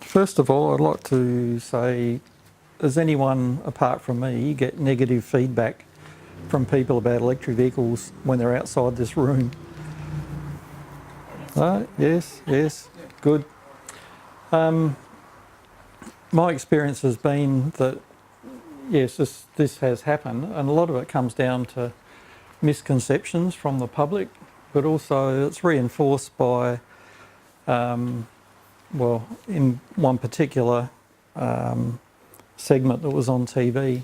First of all, I'd like to say, does anyone apart from me get negative feedback from people about electric vehicles when they're outside this room? Yes, good. My experience has been that, yes, this has happened, and a lot of it comes down to misconceptions from the public, but also it's reinforced by, well, in one particular segment that was on TV.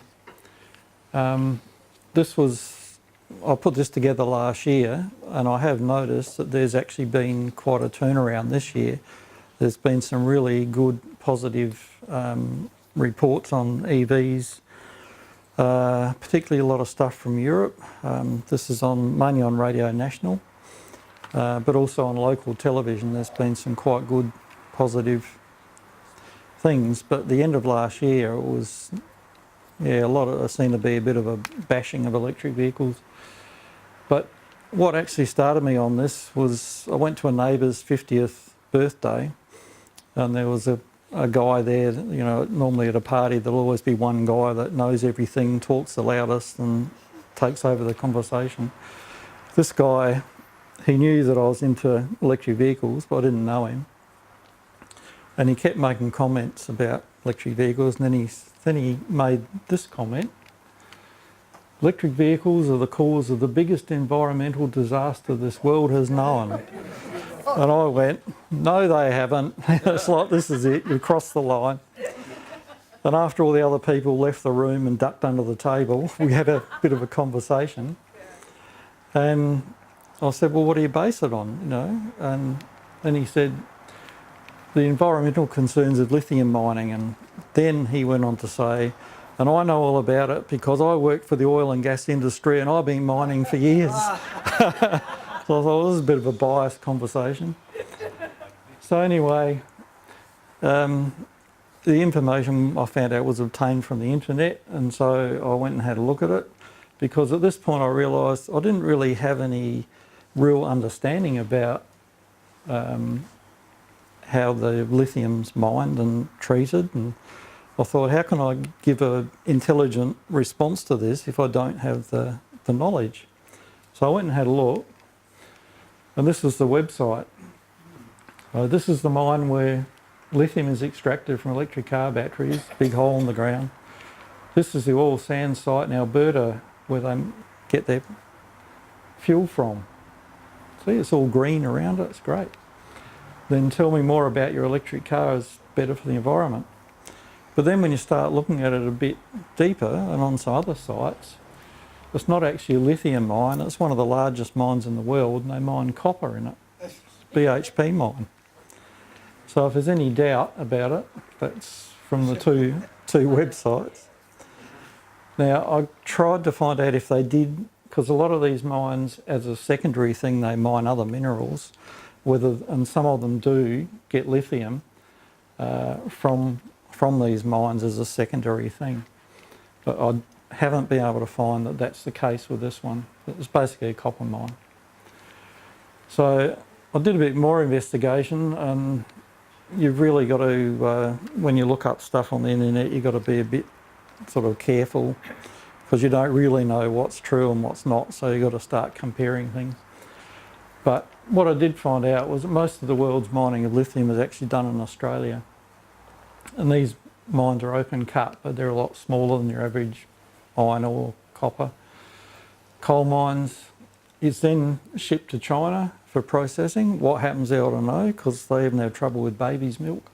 I put this together last year, and I have noticed that there's actually been quite a turnaround this year. There's been some really good, positive reports on EVs, particularly a lot of stuff from Europe. This is mainly on Radio National, but also on local television. There's been some quite good, positive things. But at the end of last year, it was, it seemed to be a bit of a bashing of electric vehicles. But what actually started me on this was I went to a neighbour's 50th birthday, and there was a guy there. You know, normally at a party there'll always be one guy that knows everything, talks the loudest and takes over the conversation. This guy, he knew that I was into electric vehicles, but I didn't know him. And he kept making comments about electric vehicles, and then he made this comment: electric vehicles are the cause of the biggest environmental disaster this world has known. And I went, no, they haven't. It's like, this is it, you crossed the line. And after all the other people left the room and ducked under the table, we had a bit of a conversation. And I said, well, what do you base it on, you know? And then he said, the environmental concerns of lithium mining. And then he went on to say, and I know all about it because I work for the oil and gas industry and I've been mining for years. So I thought, well, this is a bit of a biased conversation. So anyway, the information I found out was obtained from the internet, and so I went and had a look at it, because at this point I realised I didn't really have any real understanding about how the lithium's mined and treated, and I thought, how can I give an intelligent response to this if I don't have the knowledge? So I went and had a look, and this is the website. This is the mine where lithium is extracted from electric car batteries, big hole in the ground. This is the oil sands site in Alberta where they get their fuel from. See, it's all green around it, it's great. Then tell me more about your electric car is better for the environment. But then when you start looking at it a bit deeper, and on some other sites, it's not actually a lithium mine, it's one of the largest mines in the world, and they mine copper in it. It's a BHP mine. So if there's any doubt about it, that's from the two websites. Now, I tried to find out if they did, because a lot of these mines, as a secondary thing, they mine other minerals, and some of them do get lithium from these mines as a secondary thing. But I haven't been able to find that that's the case with this one. It's basically a copper mine. So I did a bit more investigation, and you've really got to, when you look up stuff on the internet, you've got to be a bit sort of careful, because you don't really know what's true and what's not, so you've got to start comparing things. But what I did find out was that most of the world's mining of lithium is actually done in Australia. And these mines are open cut, but they're a lot smaller than your average iron ore, copper. Coal mines is then shipped to China for processing. What happens there, I don't know, because they even have trouble with baby's milk.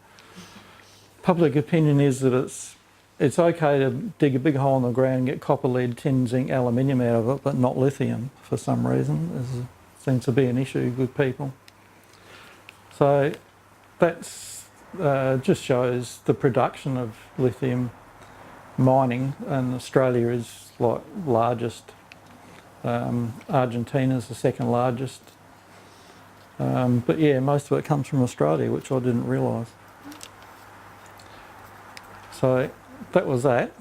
Public opinion is that it's okay to dig a big hole in the ground and get copper, lead, tin, zinc, aluminium out of it, but not lithium for some reason. There seems to be an issue with people. So that's just shows the production of lithium mining, and Australia is like largest. Argentina's the second largest. But yeah, most of it comes from Australia, which I didn't realise. So that was that.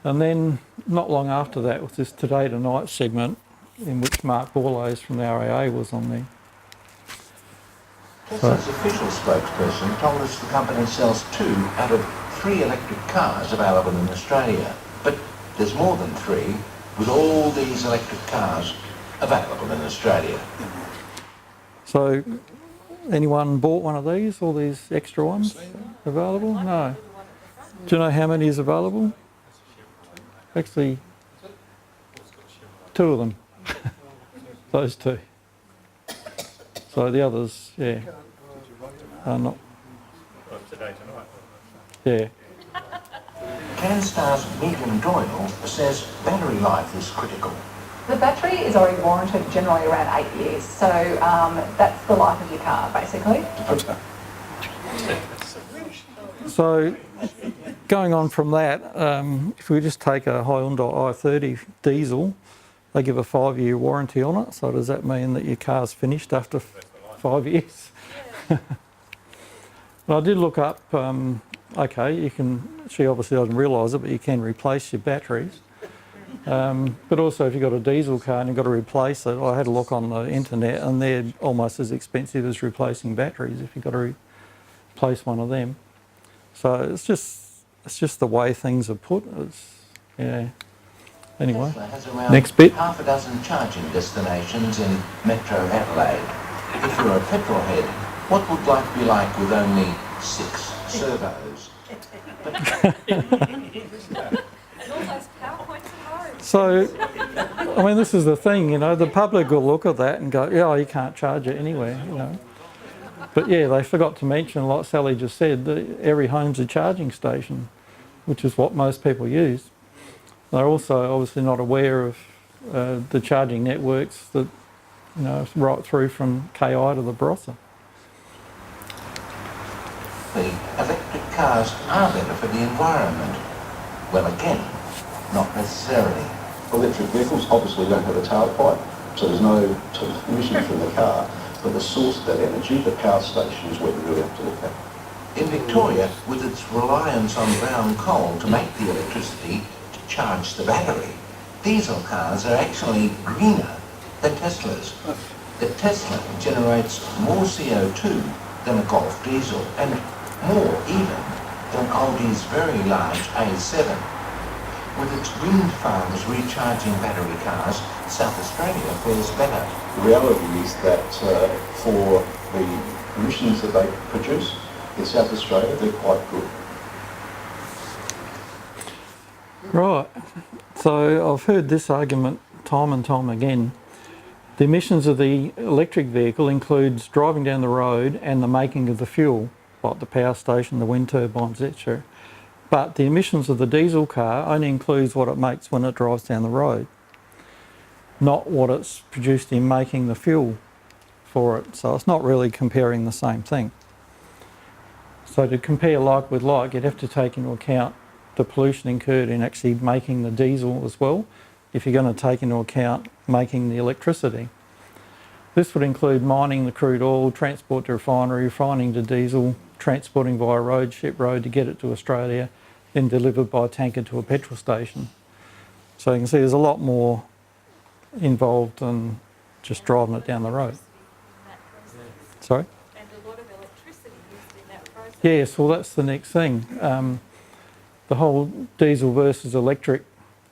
And then not long after that was this Today Tonight segment in which Mark Borlase from the RAA was on there. Tesla's official spokesperson told us the company sells 2 out of 3 electric cars available in Australia. But there's more than 3, with all these electric cars available in Australia. So, anyone bought one of these, all these extra ones available? No. Do you know how many is available? Actually, 2 of them. Those 2. So the others, yeah, are not. Yeah. CanStar's Megan Doyle says battery life is critical. The battery is already warranted generally around 8 years, so that's the life of your car, basically. So, going on from that, if we just take a Hyundai i30 diesel, they give a 5-year warranty on it. So does that mean that your car's finished after 5 years? Well, I did look up, okay, you can, she obviously doesn't realise it, but you can replace your batteries. But also if you've got a diesel car and you've got to replace it, I had a look on the internet and they're almost as expensive as replacing batteries if you've got to replace one of them. So it's just the way things are put. Yeah. Anyway, Tesla has around next bit. half a dozen charging destinations in Metro Adelaide. If you're a petrol head, what would life be like with only 6 servos? So, I mean, this is the thing, you know, the public will look at that and go, yeah, oh, you can't charge it anywhere, you know. But yeah, they forgot to mention, like Sally just said, that every home's a charging station, which is what most people use. They're also obviously not aware of the charging networks that, you know, right through from KI to the Barossa. The electric cars are better for the environment. Well, again, not necessarily. Electric vehicles obviously don't have a tailpipe, so there's no emissions from the car, but the source of that energy, the power station, is what we really have to look at. In Victoria, with its reliance on brown coal to make the electricity to charge the battery, diesel cars are actually greener than Teslas. The Tesla generates more CO2 than a Golf diesel, and more even than Audi's very large A7. With its wind farms recharging battery cars, South Australia fares better. The reality is that for the emissions that they produce in South Australia, they're quite good. Right, so I've heard this argument time and time again. The emissions of the electric vehicle includes driving down the road and the making of the fuel, like the power station, the wind turbines, etc. But the emissions of the diesel car only includes what it makes when it drives down the road, not what it's produced in making the fuel for it. So it's not really comparing the same thing. So to compare like with like, you'd have to take into account the pollution incurred in actually making the diesel as well, if you're going to take into account making the electricity. This would include mining the crude oil, transport to refinery, refining to diesel, transporting via road, ship road to get it to Australia, then delivered by tanker to a petrol station. So you can see there's a lot more involved than just driving it down the road. Sorry? And a lot of electricity used in that process. Yes, well that's the next thing. The whole diesel versus electric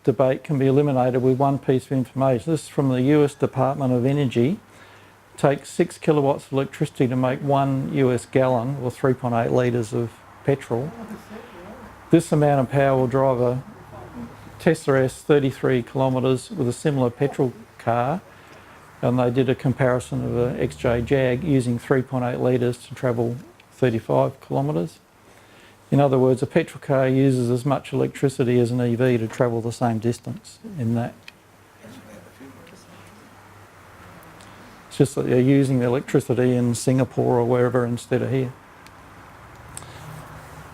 debate can be eliminated with one piece of information. This is from the US Department of Energy. It takes 6 kilowatts of electricity to make 1 US gallon, or 3.8 litres of petrol. This amount of power will drive a Tesla S 33 kilometres with a similar petrol car, and they did a comparison of an XJ Jag using 3.8 litres to travel 35 kilometres. In other words, a petrol car uses as much electricity as an EV to travel the same distance in that. It's just that they're using the electricity in Singapore or wherever instead of here.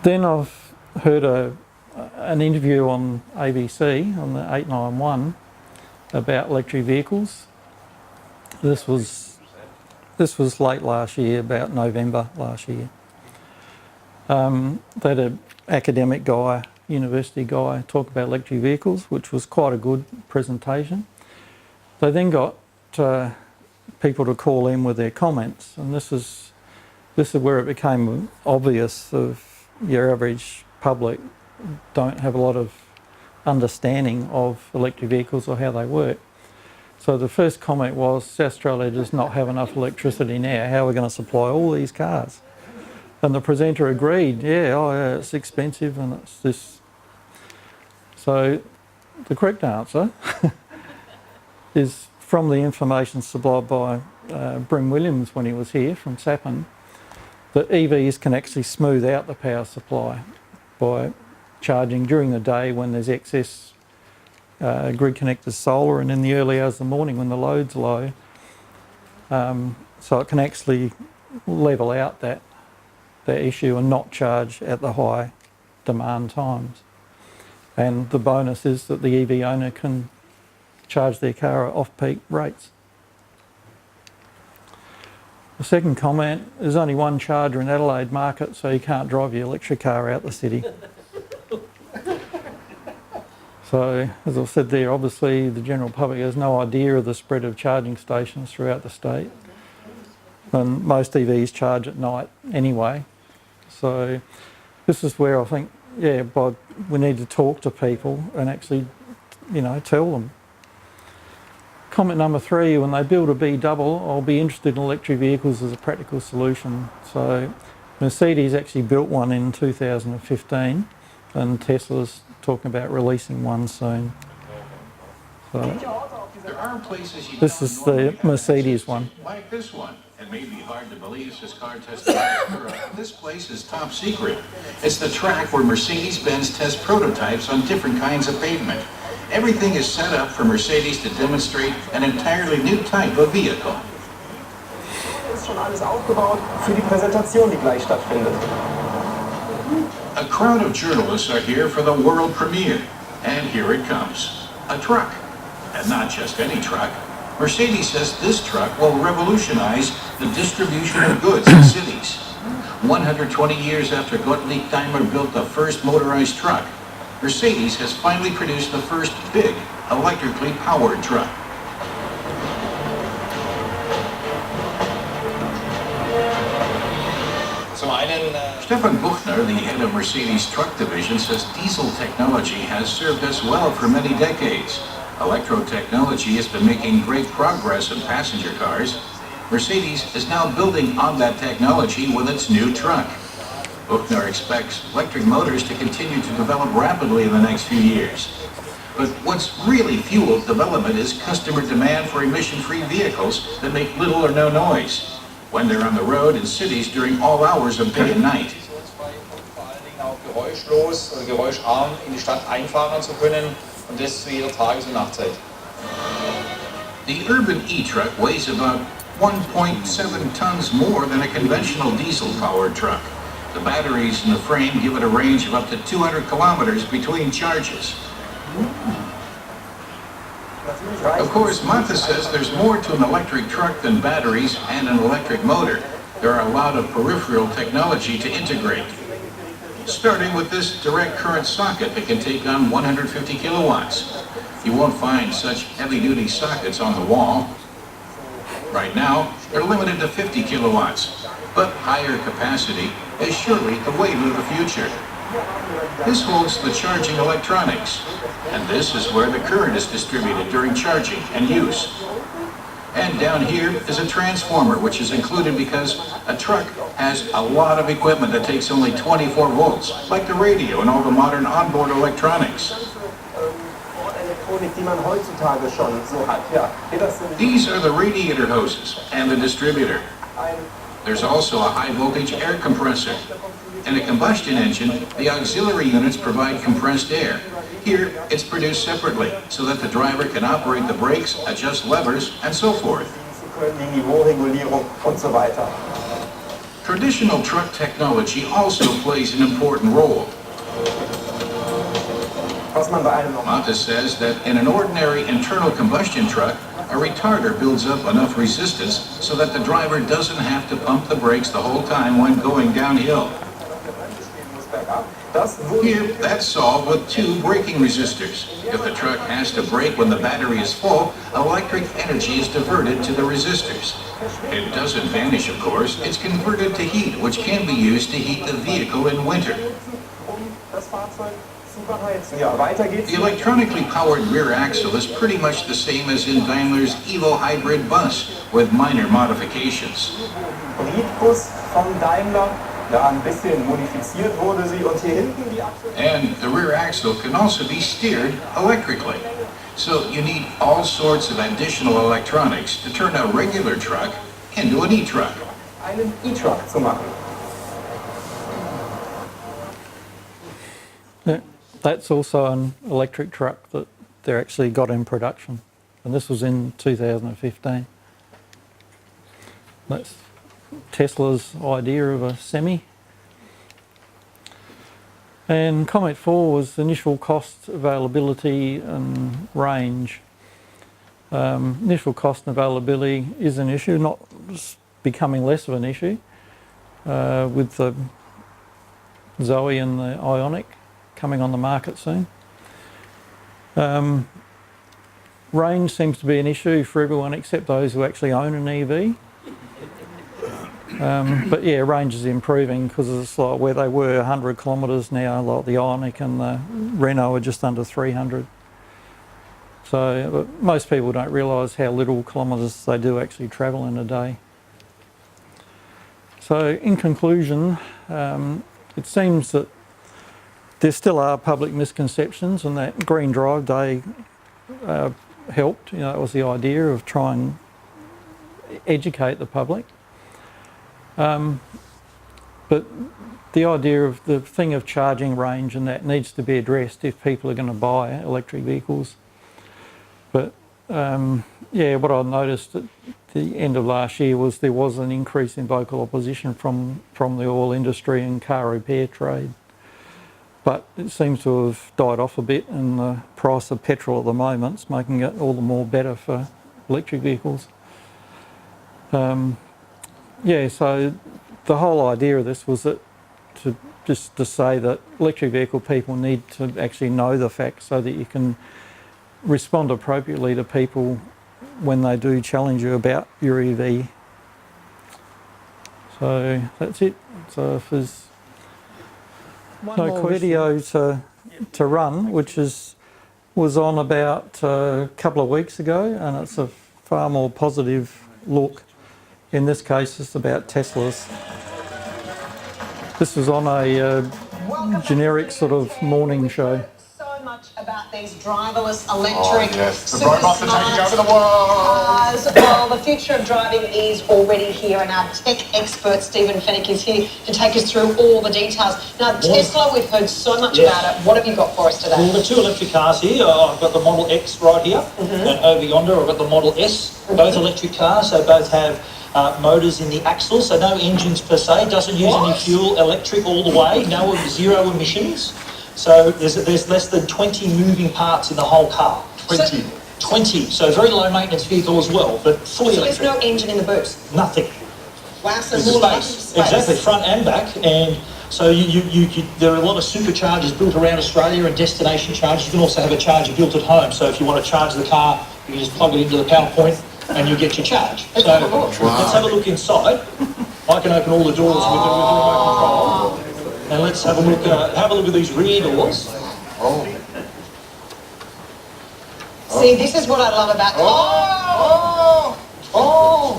Then I've heard an interview on ABC, on the 891, about electric vehicles. This was late last year, about November last year. They had an academic guy, university guy, talk about electric vehicles, which was quite a good presentation. They then got people to call in with their comments, and this is this is where it became obvious of your average public don't have a lot of understanding of electric vehicles or how they work. So the first comment was, South Australia does not have enough electricity now, how are we going to supply all these cars? And the presenter agreed, yeah, it's expensive and it's this. So the correct answer is from the information supplied by Bryn Williams when he was here from Sappan, that EVs can actually smooth out the power supply by charging during the day when there's excess grid connected solar, and in the early hours of the morning when the load's low. So it can actually level out that issue and not charge at the high demand times. And the bonus is that the EV owner can charge their car at off-peak rates. The second comment, there's only one charger in Adelaide market, so you can't drive your electric car out the city. So, as I've said there, obviously the general public has no idea of the spread of charging stations throughout the state. And most EVs charge at night anyway. So this is where I think, we need to talk to people and actually, tell them. Comment number 3, when they build a B double, I'll be interested in electric vehicles as a practical solution. So Mercedes actually built one in 2015 and Tesla's talking about releasing one soon. So There are places you this don't is the normally have Mercedes access to, one. like this one. It may be hard to believe this car tested out in Europe. This place is top secret. It's the track where Mercedes-Benz tests prototypes on different kinds of pavement. Everything is set up for Mercedes to demonstrate an entirely new type of vehicle. Ist schon alles aufgebaut für die Präsentation, die gleich stattfindet. A crowd of journalists are here for the world premiere. And here it comes. A truck. And not just any truck. Mercedes says this truck will revolutionize the distribution of goods in cities. 120 years after Gottlieb Daimler built the first motorized truck, Mercedes has finally produced the first big electrically powered truck. Stefan Buchner, the head of Mercedes truck division, says diesel technology has served us well for many decades. Electro technology has been making great progress in passenger cars. Mercedes is now building on that technology with its new truck. Buchner expects electric motors to continue to develop rapidly in the next few years. But what's really fueled development is customer demand for emission-free vehicles that make little or no noise when they're on the road in cities during all hours of day and night. Auch geräuschlos oder geräuscharm in die Stadt einfahren zu können und das zu jeder Tages- und Nachtzeit. The urban e-truck weighs about 1.7 tons more than a conventional diesel-powered truck. The batteries in the frame give it a range of up to 200 kilometers between charges. Of course, Martha says there's more to an electric truck than batteries and an electric motor. There are a lot of peripheral technology to integrate. Starting with this direct current socket that can take on 150 kilowatts. You won't find such heavy-duty sockets on the wall. Right now, they're limited to 50 kilowatts, but higher capacity is surely the wave of the future. This holds the charging electronics, and this is where the current is distributed during charging and use. And down here is a transformer, which is included because a truck has a lot of equipment that takes only 24 volts, like the radio and all the modern onboard electronics. Elektronik, die man heutzutage schon so hat. Ja, These are the radiator hoses and the distributor. There's also a high-voltage air compressor. In a combustion engine, the auxiliary units provide compressed air. Here, it's produced separately, so that the driver can operate the brakes, adjust levers, and so forth. die Niveauregulierung und so weiter. Traditional truck technology also plays an important role. Was man bei einem Montes says that in an ordinary internal combustion truck, a retarder builds up enough resistance so that the driver doesn't have to pump the brakes the whole time when going downhill. Das wurde Here, that's solved with 2 braking resistors. If the truck has to brake when the battery is full, electric energy is diverted to the resistors. It doesn't vanish, of course. It's converted to heat, which can be used to heat the vehicle in winter. das Fahrzeug zu beheizen. Ja, weiter geht's. The electronically powered rear axle is pretty much the same as in Daimler's AEVA hybrid bus, with minor modifications. Briefbus von Daimler. Ja, ein bisschen modifiziert wurde sie und hier hinten die Achse. And the rear axle can also be steered electrically. So you need all sorts of additional electronics to turn a regular truck into an e-truck. Einen E-Truck zu machen. Yeah, that's also an electric truck that they actually got in production, and this was in 2015. That's Tesla's idea of a semi. And comment 4 was initial cost, availability and range. Initial cost and availability is an issue, not becoming less of an issue with the Zoe and the Ioniq coming on the market soon. Range seems to be an issue for everyone except those who actually own an EV. But yeah, range is improving because it's like where they were 100 kilometres now, like the Ioniq and the Renault are just under 300. So most people don't realise how little kilometres they do actually travel in a day. So in conclusion, it seems that there still are public misconceptions, and that Green Drive Day helped. You know, it was the idea of trying to educate the public. But the idea of the thing of charging range and that needs to be addressed if people are going to buy electric vehicles. But yeah, what I noticed at the end of last year was there was an increase in vocal opposition from the oil industry and car repair trade. But it seems to have died off a bit, and the price of petrol at the moment is making it all the more better for electric vehicles. Yeah, so the whole idea of this was that to say that electric vehicle people need to actually know the facts so that you can respond appropriately to people when they do challenge you about your EV. So that's it. So if there's no video to run, which was on about a couple of weeks ago, and it's a far more positive look. In this case, it's about Teslas. This was on a generic sort of morning show. So much about these driverless electric the robots are taking over the world. cars. Well, the future of driving is already here, and our tech expert Stephen Fennick is here to take us through all the details. Now, Tesla, we've heard so much about it. What have you got for us today? Well, the 2 electric cars here, I've got the Model X right here, and over yonder I've got the Model S, both electric cars, so both have motors in the axle, so no engines per se, doesn't use any fuel, electric all the way, zero emissions. So there's less than 20 moving parts in the whole car. 20. So very low maintenance vehicle as well, but fully electric. There's no engine in the boot? Nothing. Wow, so There's more space. Exactly, front and back. And so there are a lot of superchargers built around Australia and destination chargers. You can also have a charger built at home. So if you want to charge the car, you can just plug it into the power point and you get your charge. So let's have a look inside. I can open all the doors with the remote control. And let's have a look at these rear doors. See, this is what I love about...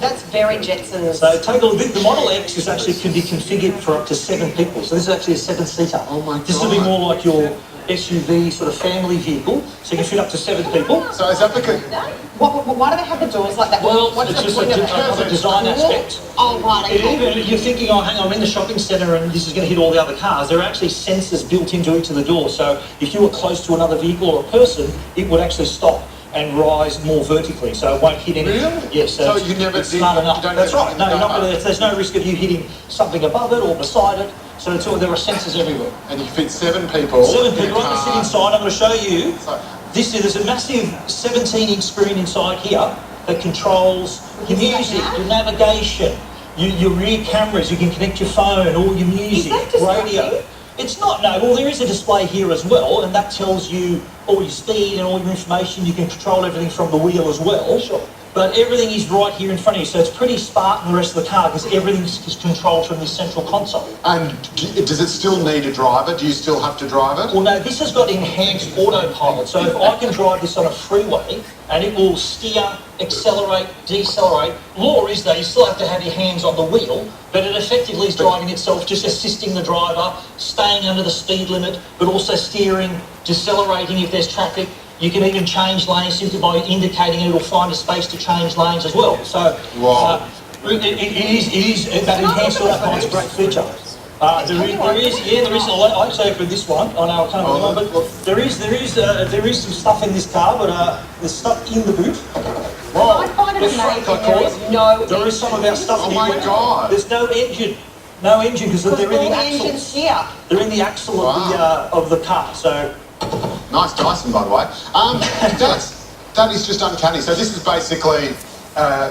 that's very Jetsons. So take a look, the Model X is actually can be configured for up to 7 people. So this is actually a 7-seater. Oh my God. This will be more like your SUV sort of family vehicle, so you can fit up to 7 people. So is that because... Why do they have the doors like that? Well, it's just a design aspect. Oh, right, okay. You're thinking, oh, hang on, I'm in the shopping centre and this is going to hit all the other cars. There are actually sensors built into each of the doors, so if you were close to another vehicle or a person, it would actually stop and rise more vertically, so it won't hit anything. Really? Yes, so you never it's smart enough. That's right. No, you're not going to. There's no risk of you hitting something above it or beside it. So it's all, there are sensors everywhere. And you fit 7 people. 7 people. I'm going to sit inside. I'm going to show you. There's a massive 17-inch screen inside here that controls your music, your navigation, your rear cameras. You can connect your phone, all your music, radio. It's not, no. Well, there is a display here as well, and that tells you all your speed and all your information. You can control everything from the wheel as well. Sure. But everything is right here in front of you, so it's pretty smart in the rest of the car because everything is controlled from this central console. And does it still need a driver? Do you still have to drive it? Well, no, this has got enhanced autopilot. So if I can drive this on a freeway and it will steer, accelerate, decelerate. Law is though, you still have to have your hands on the wheel, but it effectively is driving itself, just assisting the driver, staying under the speed limit, but also steering, decelerating if there's traffic. You can even change lanes simply by indicating it. It'll find a space to change lanes as well. So it is that enhanced autopilot's a great feature. There is. I say for this one. I know I can't remember, but there is some stuff in this car, but there's stuff in the boot. Well, I find it amazing there is some of our stuff. Oh my God! There's no engine. No engine because they're in the axles. Here. They're in the axle of the car. So. Nice Dyson, by the way. That is just uncanny. So this is basically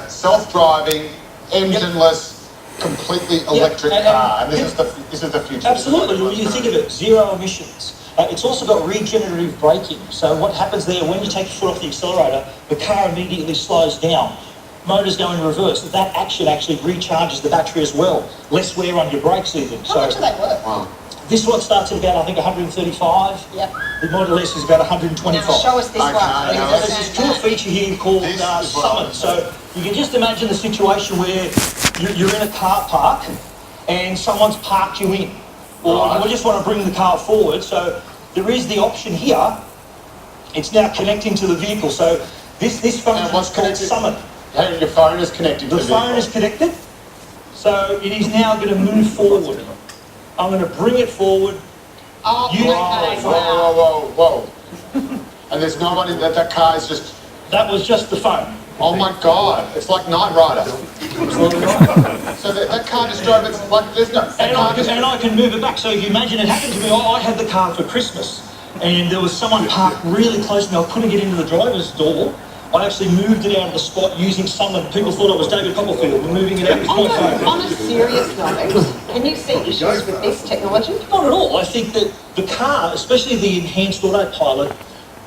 self-driving, engineless, completely electric car, and this is the future. Absolutely. When you think of it, zero emissions. It's also got regenerative braking. So what happens there, when you take your foot off the accelerator, the car immediately slows down. Motors go in reverse. That action actually recharges the battery as well. Less wear on your brakes even. How much do they work? Wow. This one starts at about, I think, 135. Yep. The Model S is about 125. Now show us this one. now There's this cool feature here called Summon. So you can just imagine the situation where you're in a car park and someone's parked you in. Or you just want to bring the car forward. So there is the option here. It's now connecting to the vehicle. So this function is called Summon. Your phone is connected to the vehicle. The phone is connected. So it is now going to move forward. I'm going to bring it forward. Oh, okay, whoa. And there's no one in that car is just... That was just the phone. Oh my God, it's like Knight Rider. So that car just drove, it's like, there's no... And I can move it back. So if you imagine it happened to me, I had the car for Christmas and there was someone parked really close to me. I couldn't get into the driver's door. I actually moved it out of the spot using Summon. People thought it was David Copperfield. We're moving it out with my phone. On a serious note, can you see issues with this technology? Not at all. I think that the car, especially the enhanced autopilot,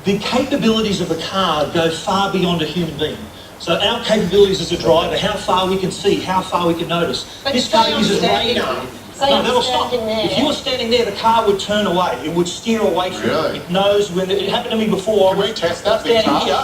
the capabilities of the car go far beyond a human being. So our capabilities as a driver, how far we can see, how far we can notice. But this car uses radar. No, that'll stop. If you were standing there, the car would turn away. It would steer away from you. It knows when it happened to me before. Can we test that? Standing here,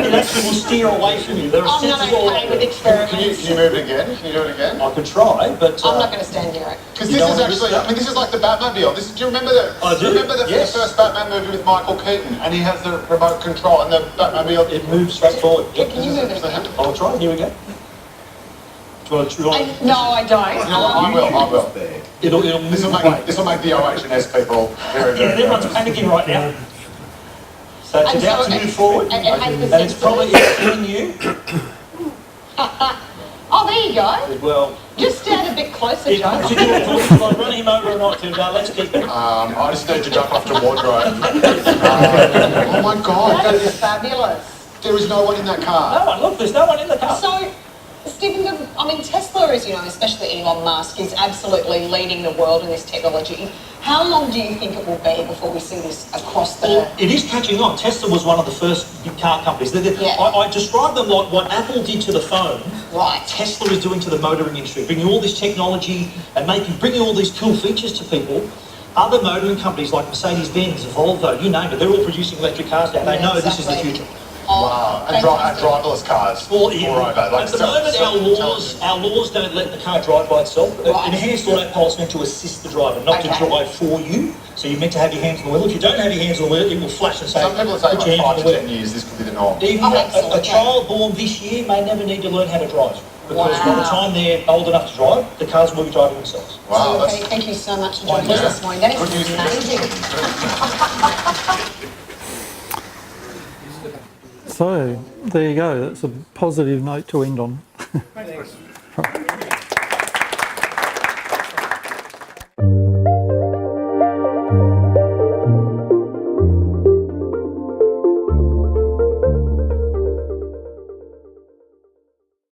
it actually will steer away from you. There are I'm not sensors all okay with experiments. Can you move it again? Can you do it again? I could try, but I'm not going to stand near it. Because this is actually, I mean, this is like the Batmobile. Do you remember the? I do. Remember the Yes. first Batman movie with Michael Keaton, and he has the remote control, and the Batmobile. it moves straight forward. Can you move it again? I'll try. Here we go. Do you want to try? No, I don't. You know what, I will. It'll move This will make the OH&S people very, Yeah, very everyone's panicking right now. So it's And about so to it- move forward, and it has the and it's probably hitting you. Oh, there you go. Well, Just stand a bit closer, if Joe. you want to run him over or not, Tim, let's keep it. I just need to jump off the wardrobe. Oh my God, That is fabulous. there is no one in that car. No one, look, there's no one in the car. So, Stephen, I mean, Tesla, as you know, especially Elon Musk, is absolutely leading the world in this technology. How long do you think it will be before we see this across the... Well, it is catching on. Tesla was one of the first big car companies. I describe them like what Apple did to the phone. Right. Tesla is doing to the motoring industry, bringing all this technology and bringing all these cool features to people. Other motoring companies like Mercedes-Benz, Volvo, you name it, they're all producing electric cars now. They know this is the future. Wow, and driverless cars. Well, Moreover, at the moment, our laws don't let the car drive by itself. Right. Enhanced autopilot's meant to assist the driver, not to drive for you. So you're meant to have your hands on the wheel. If you don't have your hands on the wheel, it will flash and say, Some people say put your like hands 5 on the to wheel. 10 years, this could be the norm. Even a child born this year may never need to learn how to drive. Because by the time they're old enough to drive, the cars will be driving themselves. Wow, Okay, thank you so much for joining us this morning. That is Good news. amazing. So there you go. That's a positive note to end on.